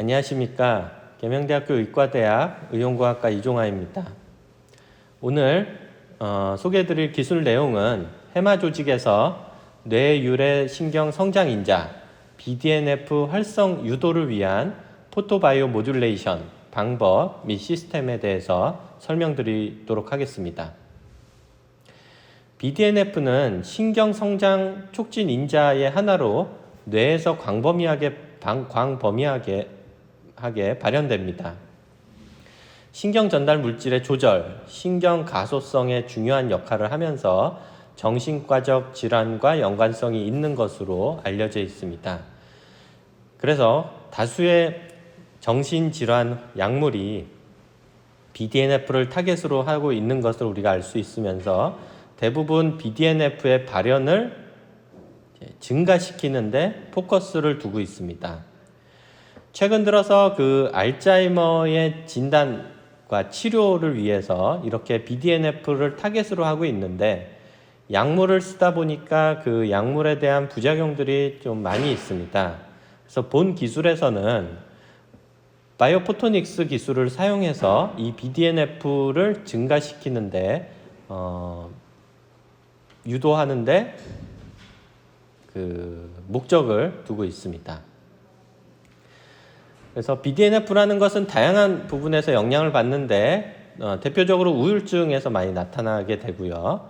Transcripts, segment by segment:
안녕하십니까. 계명대학교 의과대학 의용과학과 이종하입니다. 오늘 소개해드릴 기술 내용은 해마 조직에서 뇌유래 신경 성장 인자 BDNF 활성 유도를 위한 포토바이오 모듈레이션 방법 및 시스템에 대해서 설명드리도록 하겠습니다. BDNF는 신경 성장 촉진 인자의 하나로 뇌에서 광범위하게 발현됩니다. 신경 전달 물질의 조절, 신경 가소성에 중요한 역할을 하면서 정신과적 질환과 연관성이 있는 것으로 알려져 있습니다. 그래서 다수의 정신질환 약물이 BDNF를 타겟으로 하고 있는 것을 우리가 알 수 있으면서 대부분 BDNF의 발현을 증가시키는데 포커스를 두고 있습니다. 최근 들어서 그 알츠하이머의 진단과 치료를 위해서 이렇게 BDNF를 타겟으로 하고 있는데 약물을 쓰다 보니까 그 약물에 대한 부작용들이 좀 많이 있습니다. 그래서 본 기술에서는 바이오포토닉스 기술을 사용해서 이 BDNF를 증가시키는데 유도하는데 그 목적을 두고 있습니다. 그래서 BDNF라는 것은 다양한 부분에서 영향을 받는데 대표적으로 우울증에서 많이 나타나게 되고요.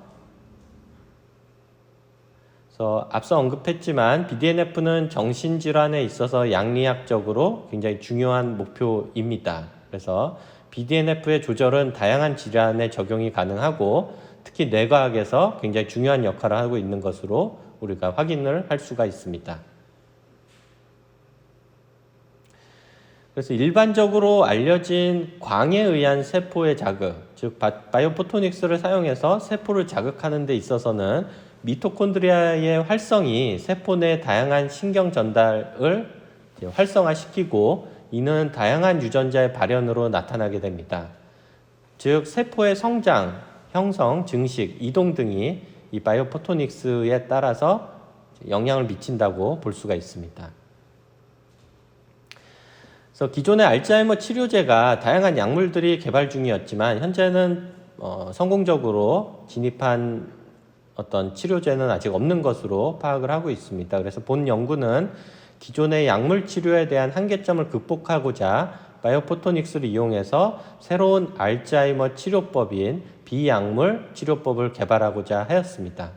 그래서 앞서 언급했지만 BDNF는 정신질환에 있어서 양리학적으로 굉장히 중요한 목표입니다. 그래서 BDNF의 조절은 다양한 질환에 적용이 가능하고 특히 뇌과학에서 굉장히 중요한 역할을 하고 있는 것으로 우리가 확인을 할 수가 있습니다. 그래서 일반적으로 알려진 광에 의한 세포의 자극, 즉 바이오포토닉스를 사용해서 세포를 자극하는 데 있어서는 미토콘드리아의 활성이 세포 내 다양한 신경 전달을 활성화시키고 이는 다양한 유전자의 발현으로 나타나게 됩니다. 즉 세포의 성장, 형성, 증식, 이동 등이 이 바이오포토닉스에 따라서 영향을 미친다고 볼 수가 있습니다. 그래서 기존의 알츠하이머 치료제가 다양한 약물들이 개발 중이었지만 현재는 성공적으로 진입한 어떤 치료제는 아직 없는 것으로 파악을 하고 있습니다. 그래서 본 연구는 기존의 약물 치료에 대한 한계점을 극복하고자 바이오포토닉스를 이용해서 새로운 알츠하이머 치료법인 비약물 치료법을 개발하고자 하였습니다.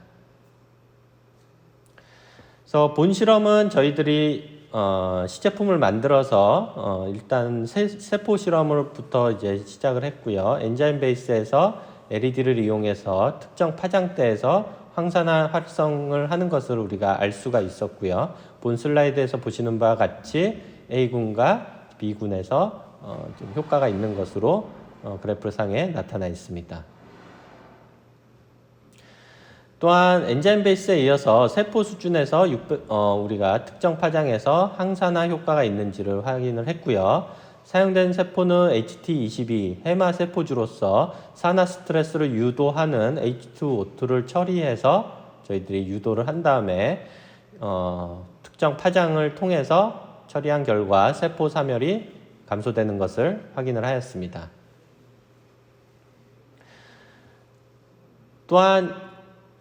그래서 본 실험은 저희들이 시제품을 만들어서 일단 세포 실험으로부터 이제 시작을 했고요. 엔자임 베이스에서 LED를 이용해서 특정 파장대에서 황산화 활성을 하는 것을 우리가 알 수가 있었고요. 본 슬라이드에서 보시는 바와 같이 A군과 B군에서 좀 효과가 있는 것으로 그래프상에 나타나 있습니다. 또한 엔자임 베이스에 이어서 세포 수준에서 우리가 특정 파장에서 항산화 효과가 있는지를 확인을 했고요. 사용된 세포는 HT22 해마 세포주로서 산화 스트레스를 유도하는 H2O2를 처리해서 저희들이 유도를 한 다음에 특정 파장을 통해서 처리한 결과 세포 사멸이 감소되는 것을 확인을 하였습니다. 또한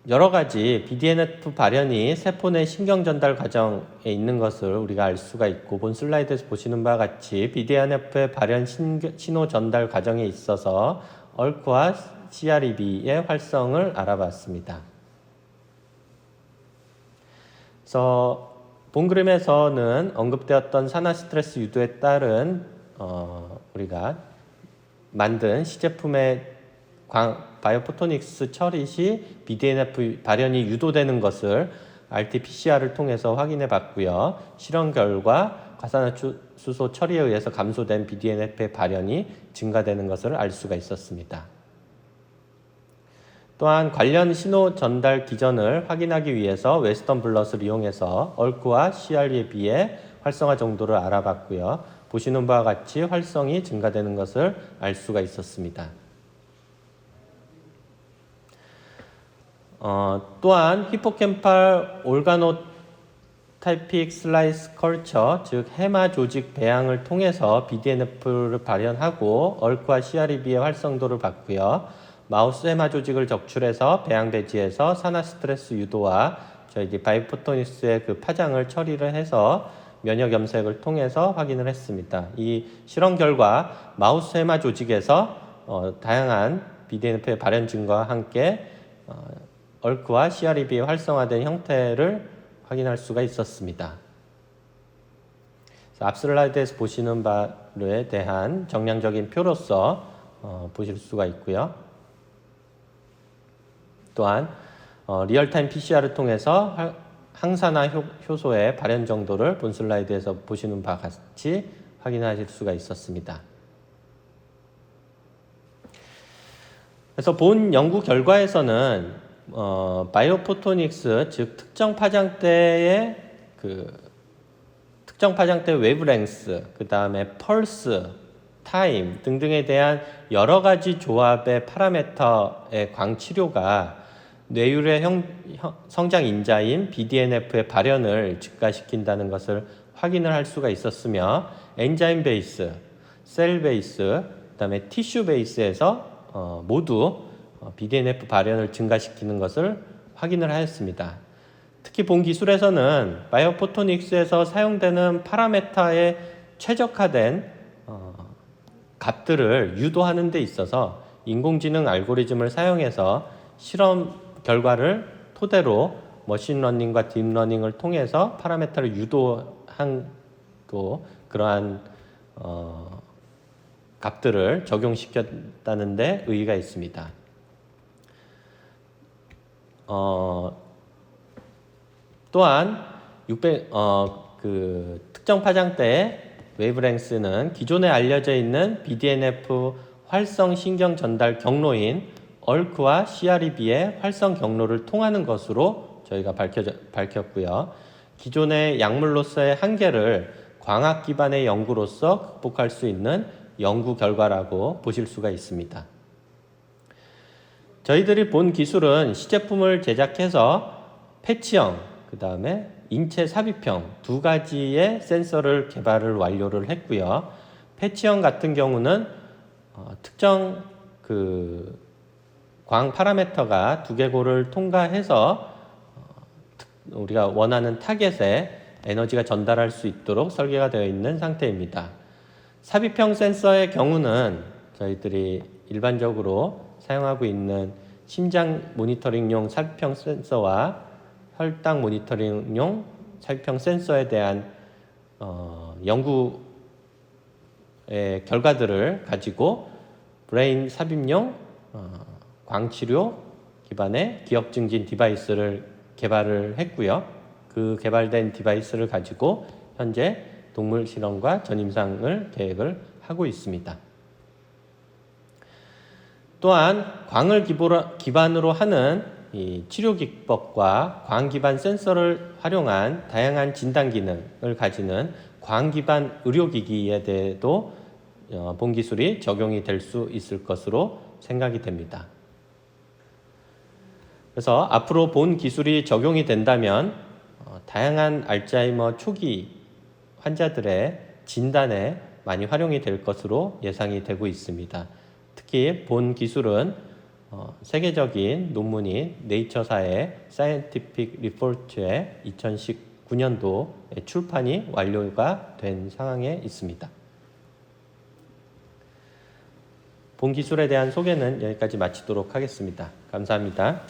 여러 가지 BDNF 발현이 세포 내 신경 전달 과정에 있는 것을 우리가 알 수가 있고 본 슬라이드에서 보시는 바와 같이 BDNF의 발현 신호 전달 과정에 있어서 ERK와 CREB의 활성을 알아봤습니다. 그래서 본 그림에서는 언급되었던 산화 스트레스 유도에 따른 우리가 만든 시제품의 바이오포토닉스 처리 시 BDNF 발현이 유도되는 것을 RT-PCR을 통해서 확인해 봤고요. 실험 결과 과산화수소 처리에 의해서 감소된 BDNF의 발현이 증가되는 것을 알 수가 있었습니다. 또한 관련 신호 전달 기전을 확인하기 위해서 웨스턴 블럿을 이용해서 ERK와 CREB의 활성화 정도를 알아봤고요. 보시는 바와 같이 활성이 증가되는 것을 알 수가 있었습니다. 또한 히포캠팔 올가노 스타이픽 슬라이스 컬처, 즉 해마 조직 배양을 통해서 BDNF를 발현하고 얼크와 CREB의 활성도를 봤고요. 마우스 해마 조직을 적출해서 배양 배지에서 산화 스트레스 유도와 저희 바이포토닉스의 그 파장을 처리를 해서 면역 염색을 통해서 확인을 했습니다. 이 실험 결과 마우스 해마 조직에서 다양한 BDNF의 발현 증가와 함께 얼크와 CREB의 활성화된 형태를 확인할 수가 있었습니다. 앞 슬라이드에서 보시는 바에 대한 정량적인 표로서 보실 수가 있고요. 또한 리얼타임 PCR을 통해서 항산화 효소의 발현 정도를 본 슬라이드에서 보시는 바와 같이 확인하실 수가 있었습니다. 그래서 본 연구 결과에서는 바이오포토닉스, 즉 특정 파장대의 특정 파장대 웨이브랭스, 그 다음에 펄스, 타임 등등에 대한 여러 가지 조합의 파라미터의 광치료가 뇌율의 성장 인자인 BDNF의 발현을 증가시킨다는 것을 확인을 할 수가 있었으며, 엔자임 베이스, 셀 베이스, 그 다음에 티슈 베이스에서 모두 BDNF 발현을 증가시키는 것을 확인을 하였습니다. 특히 본 기술에서는 바이오포토닉스에서 사용되는 파라메타에 최적화된 값들을 유도하는 데 있어서 인공지능 알고리즘을 사용해서 실험 결과를 토대로 머신러닝과 딥러닝을 통해서 파라메타를 유도한 그러한 값들을 적용시켰다는 데 의의가 있습니다. 또한 특정 파장대의 웨이브랭스는 기존에 알려져 있는 BDNF 활성 신경 전달 경로인 얼크와 CREB의 활성 경로를 통하는 것으로 저희가 밝혔고요. 기존의 약물로서의 한계를 광학 기반의 연구로서 극복할 수 있는 연구 결과라고 보실 수가 있습니다. 저희들이 본 기술은 시제품을 제작해서 패치형, 그 다음에 인체 삽입형 두 가지의 센서를 개발을 완료를 했고요. 패치형 같은 경우는 특정 광 파라미터가 두개골을 통과해서 우리가 원하는 타겟에 에너지가 전달할 수 있도록 설계가 되어 있는 상태입니다. 삽입형 센서의 경우는 저희들이 일반적으로 사용하고 있는 심장 모니터링용 삽입형 센서와 혈당 모니터링용 삽입형 센서에 대한 연구의 결과들을 가지고 브레인 삽입용 광치료 기반의 기억 증진 디바이스를 개발을 했고요. 그 개발된 디바이스를 가지고 현재 동물 실험과 전임상을 계획을 하고 있습니다. 또한 광을 기반으로 하는 이 치료 기법과 광 기반 센서를 활용한 다양한 진단 기능을 가지는 광 기반 의료기기에 대해도 본 기술이 적용이 될 수 있을 것으로 생각이 됩니다. 그래서 앞으로 본 기술이 적용이 된다면 다양한 알츠하이머 초기 환자들의 진단에 많이 활용이 될 것으로 예상이 되고 있습니다. 특히 본 기술은 세계적인 논문인 네이처사의 사이언티픽 리포트의 2019년도에 출판이 완료가 된 상황에 있습니다. 본 기술에 대한 소개는 여기까지 마치도록 하겠습니다. 감사합니다.